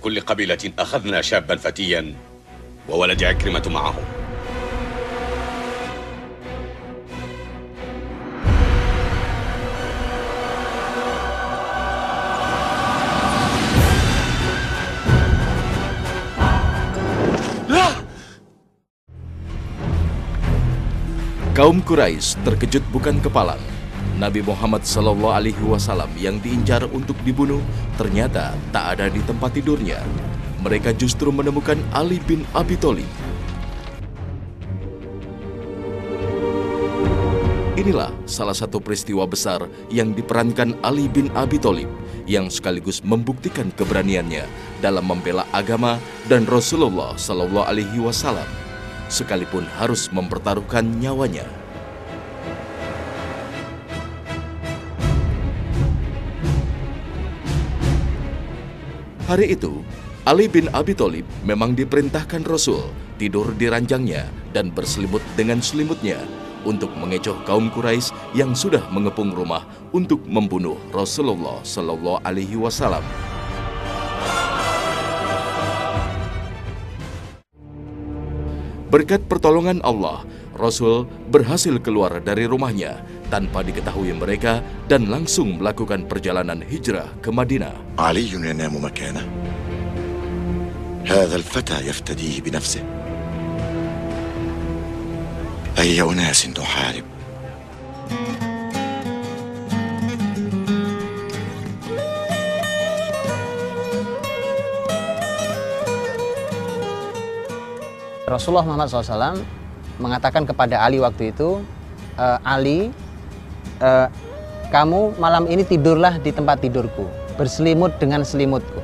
كل قبيلة أخذنا شابا فتيا وولد عكرمة معه. Kaum Quraisy terkejut bukan kepalang. Nabi Muhammad SAW yang diincar untuk dibunuh ternyata tak ada di tempat tidurnya. Mereka justru menemukan Ali bin Abi Thalib. Inilah salah satu peristiwa besar yang diperankan Ali bin Abi Thalib yang sekaligus membuktikan keberaniannya dalam membela agama dan Rasulullah SAW, sekalipun harus mempertaruhkan nyawanya. Hari itu, Ali bin Abi Thalib memang diperintahkan Rasul tidur di ranjangnya dan berselimut dengan selimutnya untuk mengecoh kaum Quraisy yang sudah mengepung rumah untuk membunuh Rasulullah SAW. Berkat pertolongan Allah, Rasul berhasil keluar dari rumahnya tanpa diketahui mereka dan langsung melakukan perjalanan hijrah ke Madinah. علي ينام مكانه. هذا الفتى يفتديه بنفسه. أي أناس تحارب. Rasulullah Muhammad SAW mengatakan kepada Ali waktu itu, Ali, kamu malam ini tidurlah di tempat tidurku, berselimut dengan selimutku.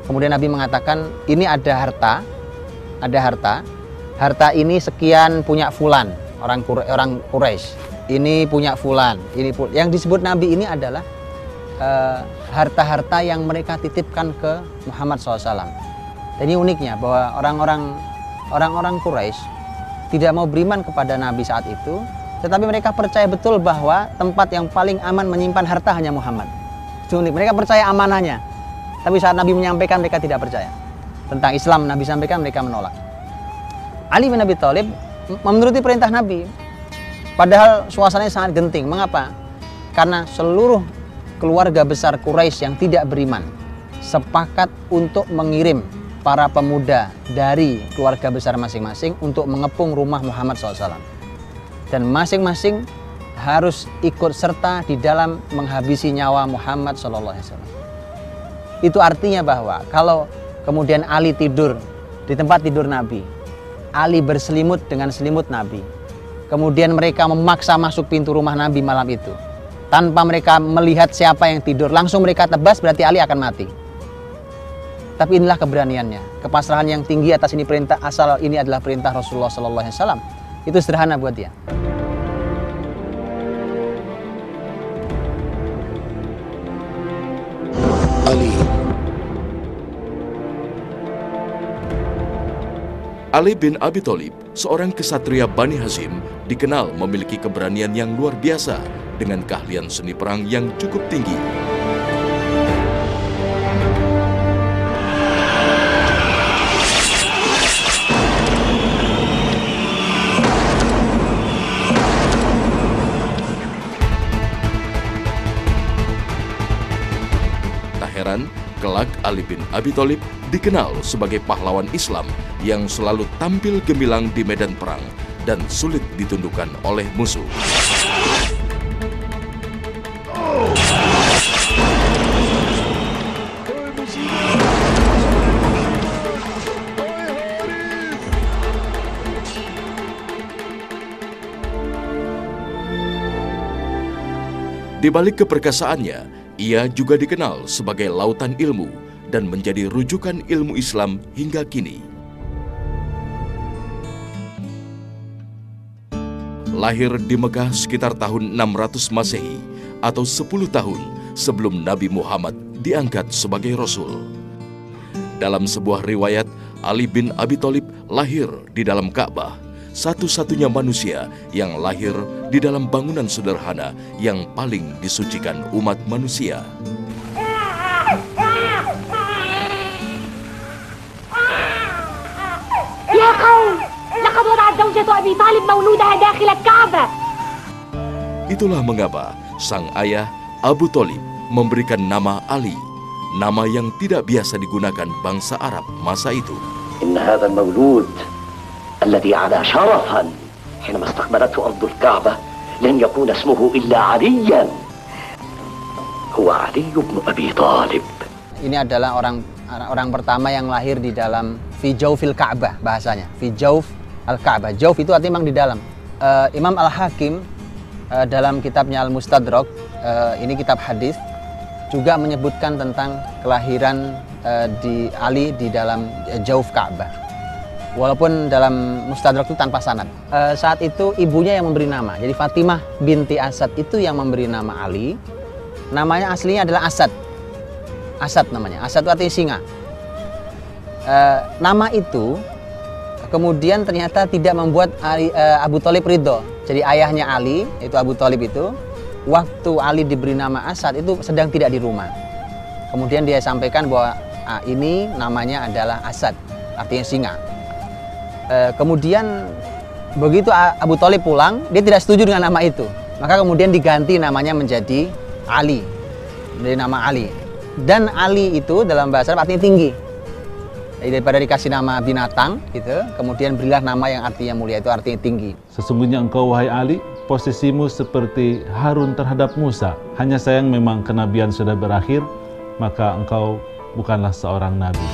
Kemudian Nabi mengatakan, ini ada harta ini sekian punya fulan, orang Quraisy. Ini punya fulan, yang disebut Nabi ini adalah harta-harta yang mereka titipkan ke Muhammad SAW. Jadi uniknya bahwa orang-orang Quraisy tidak mau beriman kepada Nabi saat itu, tetapi mereka percaya betul bahwa tempat yang paling aman menyimpan harta hanya Muhammad. Itu unik, mereka percaya amanahnya. Tapi saat Nabi menyampaikan mereka tidak percaya. Tentang Islam Nabi sampaikan mereka menolak. Ali bin Abi Thalib menuruti perintah Nabi. Padahal suasananya sangat genting. Mengapa? Karena seluruh keluarga besar Quraisy yang tidak beriman sepakat untuk mengirim para pemuda dari keluarga besar masing-masing untuk mengepung rumah Muhammad SAW. Dan masing-masing harus ikut serta di dalam menghabisi nyawa Muhammad SAW. Itu artinya bahwa kalau kemudian Ali tidur di tempat tidur Nabi, Ali berselimut dengan selimut Nabi, kemudian mereka memaksa masuk pintu rumah Nabi malam itu, tanpa mereka melihat siapa yang tidur, langsung mereka tebas, berarti Ali akan mati. Tapi inilah keberaniannya, kepasrahan yang tinggi atas ini perintah, asal ini adalah perintah Rasulullah SAW. Itu sederhana buat dia. Ali bin Abi Thalib, seorang kesatria Bani Hashim, dikenal memiliki keberanian yang luar biasa dengan keahlian seni perang yang cukup tinggi. Tak heran, kelak Ali bin Abi Thalib dikenal sebagai pahlawan Islam yang selalu tampil gemilang di medan perang dan sulit ditundukkan oleh musuh. Di balik keperkasaannya, ia juga dikenal sebagai lautan ilmu dan menjadi rujukan ilmu Islam hingga kini. Lahir di Mekah sekitar tahun 600 Masehi atau 10 tahun sebelum Nabi Muhammad diangkat sebagai Rasul. Dalam sebuah riwayat, Ali bin Abi Thalib lahir di dalam Ka'bah, satu-satunya manusia yang lahir di dalam bangunan sederhana yang paling disucikan umat manusia. زوجة أبي طالب مولودها داخل الكعبة. Itulah mengapa sang ayah Abu Thalib memberikan nama Ali, nama yang tidak biasa digunakan bangsa Arab masa itu. إن هذا المولود الذي على شرفا حينما استقبلته أرض الكعبة لن يكون اسمه إلا عليا هو علي بن أبي طالب. Ini adalah orang pertama yang lahir di dalam fi jaufil Ka'bah, bahasanya fi jauf al-Ka'bah. Jauf itu artinya memang di dalam. Imam Al-Hakim dalam kitabnya Al-Mustadrak, ini kitab hadis, juga menyebutkan tentang kelahiran di Ali di dalam jauf Ka'bah. Walaupun dalam Mustadrak itu tanpa sanad. Saat itu ibunya yang memberi nama. Jadi Fatimah binti Asad itu yang memberi nama Ali. Namanya aslinya adalah Asad. Asad namanya. Asad itu artinya singa. Nama itu kemudian ternyata tidak membuat Abu Thalib ridho. Jadi ayahnya Ali, itu Abu Thalib itu, waktu Ali diberi nama Asad itu sedang tidak di rumah. Kemudian dia sampaikan bahwa ini namanya adalah Asad, artinya singa. Kemudian begitu Abu Thalib pulang, dia tidak setuju dengan nama itu. Maka kemudian diganti namanya menjadi Ali, dari nama Ali. Dan Ali itu dalam bahasa Arab artinya tinggi. Jadi daripada dikasih nama binatang gitu, kemudian berilah nama yang artinya mulia, itu artinya tinggi. Sesungguhnya engkau, wahai Ali, posisimu seperti Harun terhadap Musa. Hanya sayang memang kenabian sudah berakhir, maka engkau bukanlah seorang nabi.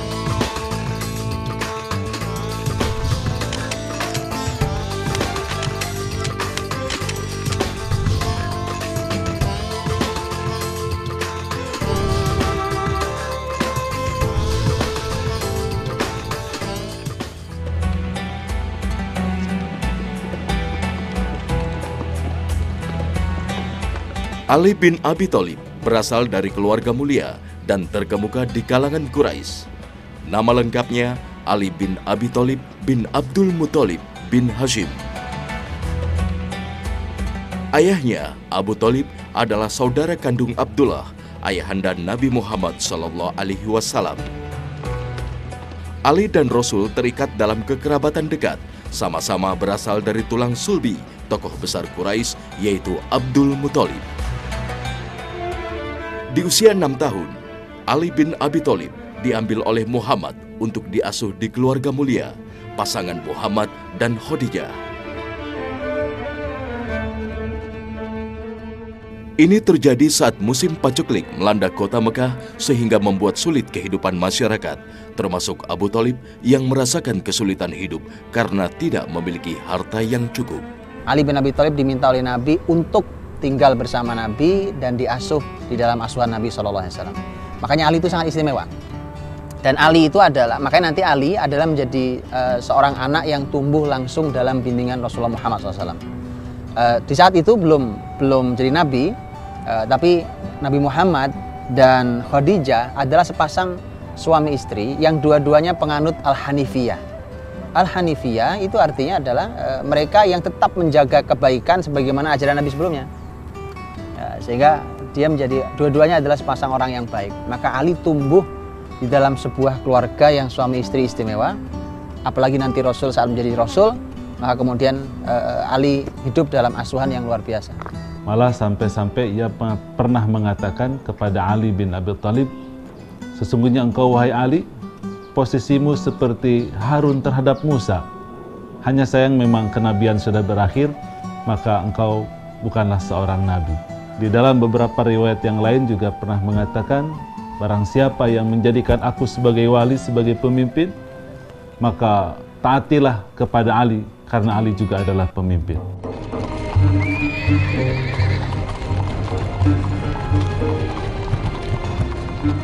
Ali bin Abi Thalib berasal dari keluarga mulia dan terkemuka di kalangan Quraisy. Nama lengkapnya Ali bin Abi Thalib bin Abdul Muthalib bin Hashim. Ayahnya, Abu Thalib, adalah saudara kandung Abdullah, ayahanda Nabi Muhammad SAW. Ali dan Rasul terikat dalam kekerabatan dekat, sama-sama berasal dari tulang sulbi tokoh besar Quraisy, yaitu Abdul Muthalib. Di usia 6 tahun, Ali bin Abi Thalib diambil oleh Muhammad untuk diasuh di keluarga mulia, pasangan Muhammad dan Khadijah. Ini terjadi saat musim paceklik melanda kota Mekah sehingga membuat sulit kehidupan masyarakat, termasuk Abu Thalib yang merasakan kesulitan hidup karena tidak memiliki harta yang cukup. Ali bin Abi Thalib diminta oleh Nabi untuk tinggal bersama Nabi dan diasuh di dalam asuhan Nabi SAW. Makanya Ali itu sangat istimewa. Dan Ali itu adalah, makanya nanti Ali adalah menjadi seorang anak yang tumbuh langsung dalam bimbingan Rasulullah Muhammad SAW. Di saat itu belum jadi Nabi, tapi Nabi Muhammad dan Khadijah adalah sepasang suami istri yang dua-duanya penganut Al-Hanifiyah. Al-Hanifiyah itu artinya adalah mereka yang tetap menjaga kebaikan sebagaimana ajaran Nabi sebelumnya. Sehingga dia menjadi, dua-duanya adalah sepasang orang yang baik. Maka Ali tumbuh di dalam sebuah keluarga yang suami istri istimewa. Apalagi nanti Rasul saat menjadi Rasul, maka kemudian Ali hidup dalam asuhan yang luar biasa. Malah sampai-sampai ia pernah mengatakan kepada Ali bin Abi Thalib, sesungguhnya engkau, wahai Ali, posisimu seperti Harun terhadap Musa. Hanya sayang memang kenabian sudah berakhir, maka engkau bukanlah seorang nabi. Di dalam beberapa riwayat yang lain juga pernah mengatakan, barang siapa yang menjadikan aku sebagai wali, sebagai pemimpin, maka taatilah kepada Ali, karena Ali juga adalah pemimpin.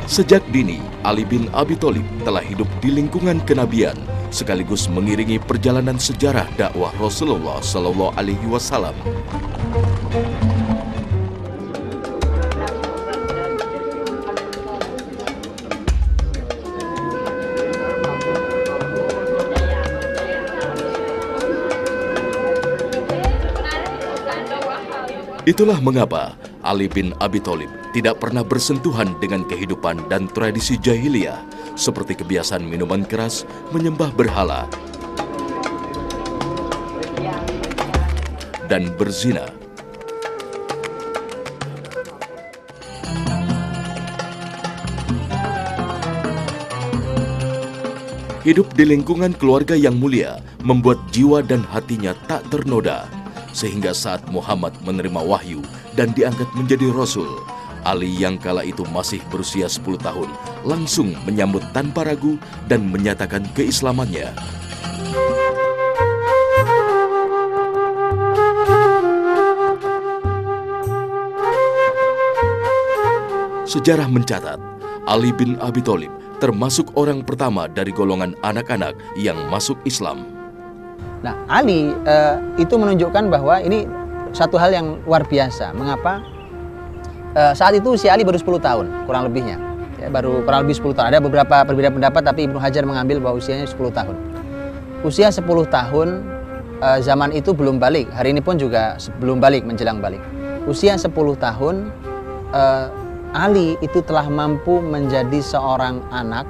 Sejak dini, Ali bin Abi Thalib telah hidup di lingkungan kenabian, sekaligus mengiringi perjalanan sejarah dakwah Rasulullah SAW. Itulah mengapa Ali bin Abi Thalib tidak pernah bersentuhan dengan kehidupan dan tradisi jahiliyah, seperti kebiasaan minuman keras, menyembah berhala. dan berzina. Hidup di lingkungan keluarga yang mulia membuat jiwa dan hatinya tak ternoda. Sehingga saat Muhammad menerima wahyu dan diangkat menjadi Rasul, Ali yang kala itu masih berusia 10 tahun langsung menyambut tanpa ragu dan menyatakan keislamannya. Sejarah mencatat, Ali bin Abi Thalib termasuk orang pertama dari golongan anak-anak yang masuk Islam. Nah, Ali itu menunjukkan bahwa ini satu hal yang luar biasa. Mengapa? Saat itu usia Ali baru 10 tahun, kurang lebihnya. Ya, baru kurang lebih 10 tahun. Ada beberapa perbedaan pendapat, tapi Ibnu Hajar mengambil bahwa usianya 10 tahun. Usia 10 tahun, zaman itu belum balik. Hari ini pun juga belum balik, menjelang balik. Usia 10 tahun, Ali itu telah mampu menjadi seorang anak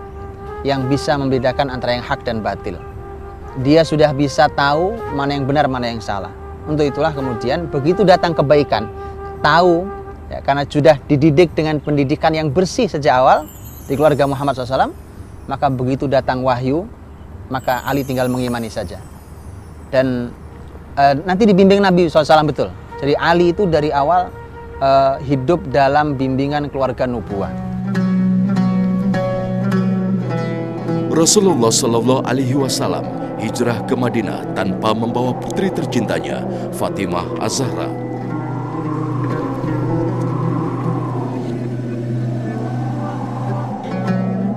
yang bisa membedakan antara yang hak dan batil. Dia sudah bisa tahu mana yang benar, mana yang salah. Untuk itulah kemudian begitu datang kebaikan, tahu ya, karena sudah dididik dengan pendidikan yang bersih sejak awal di keluarga Muhammad SAW, maka begitu datang wahyu, maka Ali tinggal mengimani saja. Dan nanti dibimbing Nabi SAW betul. Jadi Ali itu dari awal hidup dalam bimbingan keluarga nubuah. Rasulullah Shallallahu Alaihi Wasallam hijrah ke Madinah tanpa membawa putri tercintanya, Fatimah Az-Zahra.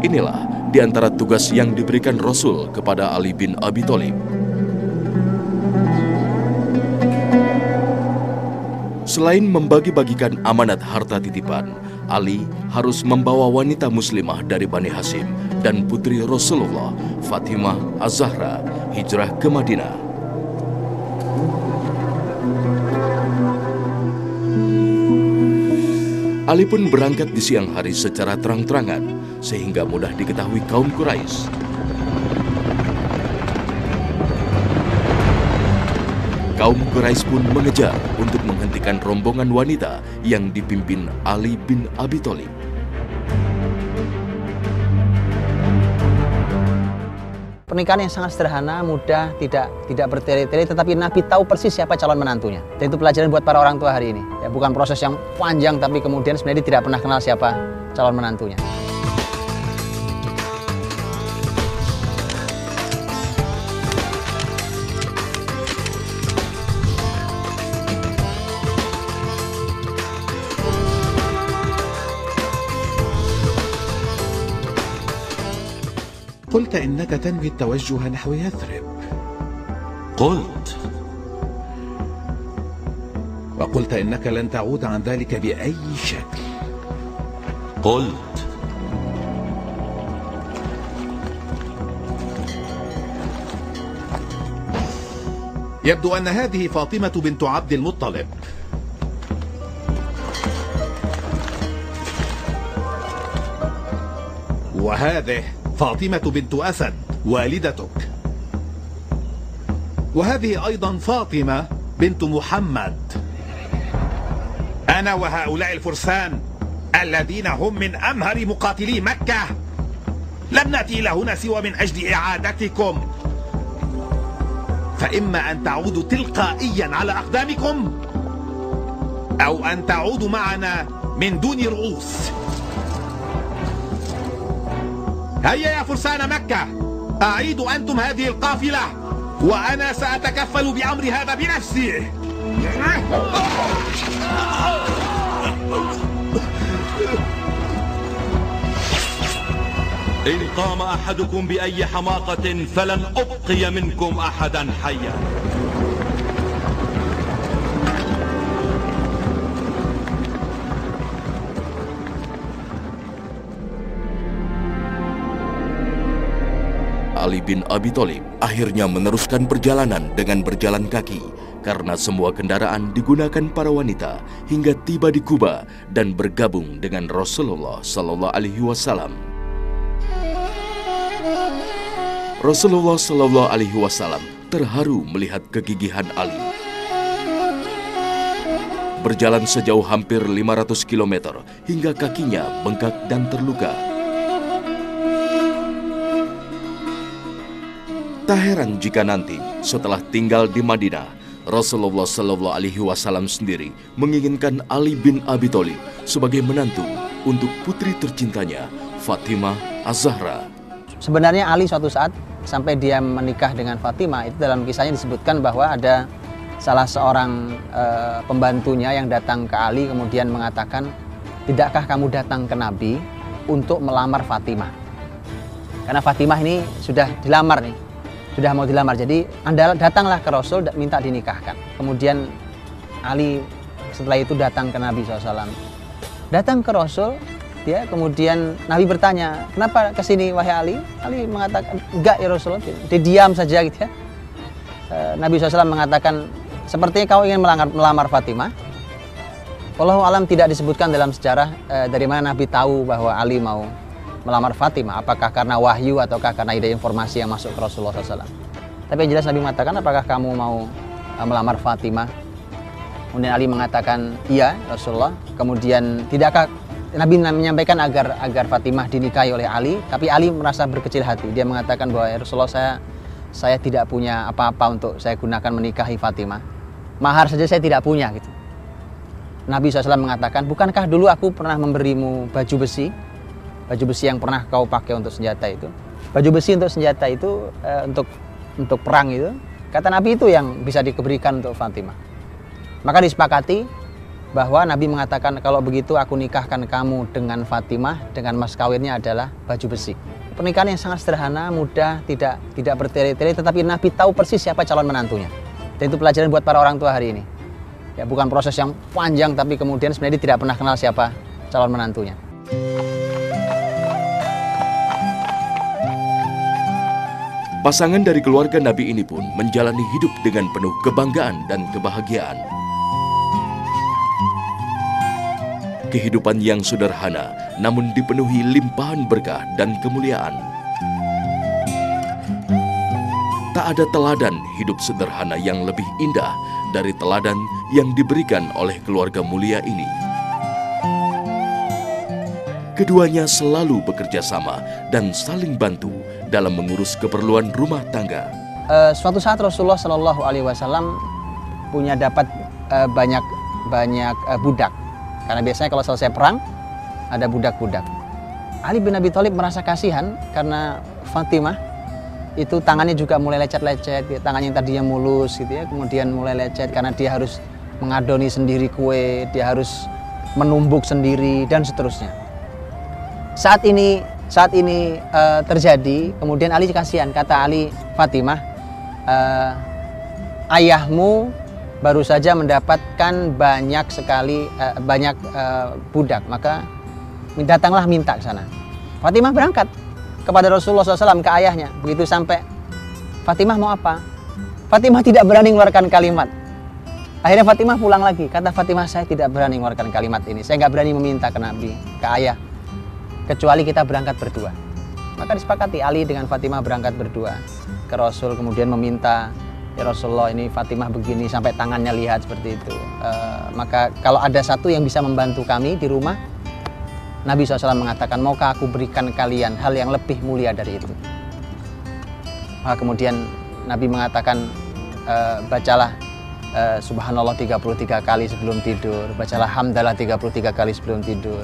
Inilah di antara tugas yang diberikan Rasul kepada Ali bin Abi Thalib. Selain membagi-bagikan amanat harta titipan, Ali harus membawa wanita muslimah dari Bani Hashim dan putri Rasulullah, Fatimah Az-Zahra, hijrah ke Madinah. Ali pun berangkat di siang hari secara terang-terangan, sehingga mudah diketahui kaum Quraisy. Kaum Quraisy pun mengejar untuk menghentikan rombongan wanita yang dipimpin Ali bin Abi Thalib. Pernikahan yang sangat sederhana, mudah, tidak bertele-tele, tetapi Nabi tahu persis siapa calon menantunya. Dan itu pelajaran buat para orang tua hari ini. Ya, bukan proses yang panjang, tapi kemudian sebenarnya dia tidak pernah kenal siapa calon menantunya. قلت إنك تنوي التوجه نحو يثرب. قلت. وقلت إنك لن تعود عن ذلك بأي شكل. قلت. يبدو أن هذه فاطمة بنت عبد المطلب. وهذه فاطمة بنت أسد والدتك. وهذه أيضا فاطمة بنت محمد. أنا وهؤلاء الفرسان الذين هم من أمهر مقاتلي مكة لم نأتي إلى هنا سوى من أجل إعادتكم، فإما أن تعودوا تلقائيا على أقدامكم أو أن تعودوا معنا من دون رؤوس. هيا يا فرسان مكة، أعيدوا أنتم هذه القافلة وأنا سأتكفل بأمر هذا بنفسي. إن قام أحدكم بأي حماقة فلن أبقي منكم أحدا حيا. Ali bin Abi Thalib akhirnya meneruskan perjalanan dengan berjalan kaki karena semua kendaraan digunakan para wanita hingga tiba di Kuba dan bergabung dengan Rasulullah Sallallahu Alaihi Wasallam. Rasulullah Sallallahu Alaihi Wasallam terharu melihat kegigihan Ali. berjalan sejauh hampir 500 km hingga kakinya bengkak dan terluka. Tak heran jika nanti setelah tinggal di Madinah, Rasulullah SAW sendiri menginginkan Ali bin Abi Thalib sebagai menantu untuk putri tercintanya, Fatimah Az-Zahra. Sebenarnya Ali suatu saat sampai dia menikah dengan Fatimah, itu dalam kisahnya disebutkan bahwa ada salah seorang pembantunya yang datang ke Ali kemudian mengatakan, tidakkah kamu datang ke Nabi untuk melamar Fatimah? Karena Fatimah ini sudah dilamar nih, sudah mau dilamar. Jadi Anda datanglah ke Rasul minta dinikahkan. Kemudian Ali setelah itu datang ke Nabi SAW. Datang ke Rasul, ya, kemudian Nabi bertanya, kenapa kesini wahai Ali? Ali mengatakan, enggak ya Rasulullah. Dia diam saja gitu ya. Nabi SAW mengatakan, sepertinya kau ingin melamar Fatimah. Wallahu alam, tidak disebutkan dalam sejarah dari mana Nabi tahu bahwa Ali mau melamar Fatimah. Apakah karena wahyu ataukah karena ada informasi yang masuk ke Rasulullah SAW. Tapi yang jelas Nabi mengatakan, apakah kamu mau melamar Fatimah? Kemudian Ali mengatakan, iya Rasulullah. Kemudian tidakkah Nabi menyampaikan agar Fatimah dinikahi oleh Ali, tapi Ali merasa berkecil hati. Dia mengatakan bahwa ya Rasulullah, saya tidak punya apa-apa untuk saya gunakan menikahi Fatimah. Mahar saja saya tidak punya gitu. Nabi SAW mengatakan, bukankah dulu aku pernah memberimu baju besi yang pernah kau pakai untuk senjata itu? Baju besi untuk senjata itu untuk perang itu, kata Nabi itu yang bisa diberikan untuk Fatimah. Maka disepakati bahwa Nabi mengatakan, kalau begitu aku nikahkan kamu dengan Fatimah, dengan mas kawinnya adalah baju besi. Pernikahan yang sangat sederhana, mudah, tidak bertele-tele, tetapi Nabi tahu persis siapa calon menantunya. Dan itu pelajaran buat para orang tua hari ini. Ya, bukan proses yang panjang, tapi kemudian sebenarnya dia tidak pernah kenal siapa calon menantunya. Pasangan dari keluarga Nabi ini pun menjalani hidup dengan penuh kebanggaan dan kebahagiaan. Kehidupan yang sederhana namun dipenuhi limpahan berkah dan kemuliaan. Tak ada teladan hidup sederhana yang lebih indah dari teladan yang diberikan oleh keluarga mulia ini. Keduanya selalu bekerja sama dan saling bantu dalam mengurus keperluan rumah tangga. Suatu saat Rasulullah SAW punya dapat banyak budak. Karena biasanya kalau selesai perang, ada budak-budak. Ali bin Abi Thalib merasa kasihan karena Fatimah itu tangannya juga mulai lecet-lecet, tangannya yang tadinya mulus gitu ya, kemudian mulai lecet karena dia harus mengadoni sendiri kue, dia harus menumbuk sendiri dan seterusnya. Saat ini terjadi, kemudian Ali kasihan, kata Ali, Fatimah, ayahmu baru saja mendapatkan banyak sekali budak, maka datanglah minta ke sana. Fatimah berangkat kepada Rasulullah SAW, ke ayahnya. Begitu sampai, Fatimah mau apa? Fatimah tidak berani mengeluarkan kalimat. Akhirnya Fatimah pulang lagi. Kata Fatimah, saya tidak berani mengeluarkan kalimat ini. Saya nggak berani meminta ke Nabi, ke ayah, kecuali kita berangkat berdua. Maka disepakati, Ali dengan Fatimah berangkat berdua ke Rasul, kemudian meminta, ya Rasulullah, ini Fatimah begini, sampai tangannya lihat seperti itu. Maka kalau ada satu yang bisa membantu kami di rumah, Nabi SAW mengatakan, maukah aku berikan kalian hal yang lebih mulia dari itu? Maka kemudian Nabi mengatakan, bacalah Subhanallah 33 kali sebelum tidur, bacalah Hamdalah 33 kali sebelum tidur,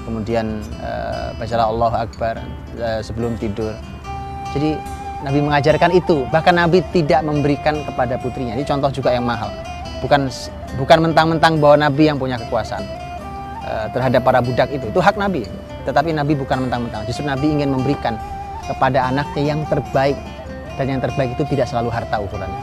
kemudian bacalah Allahu Akbar sebelum tidur. Jadi Nabi mengajarkan itu, bahkan Nabi tidak memberikan kepada putrinya. Ini contoh juga yang mahal. Bukan mentang-mentang bahwa Nabi yang punya kekuasaan terhadap para budak itu hak Nabi. Tetapi Nabi bukan mentang-mentang, justru Nabi ingin memberikan kepada anaknya yang terbaik, dan yang terbaik itu tidak selalu harta ukurannya.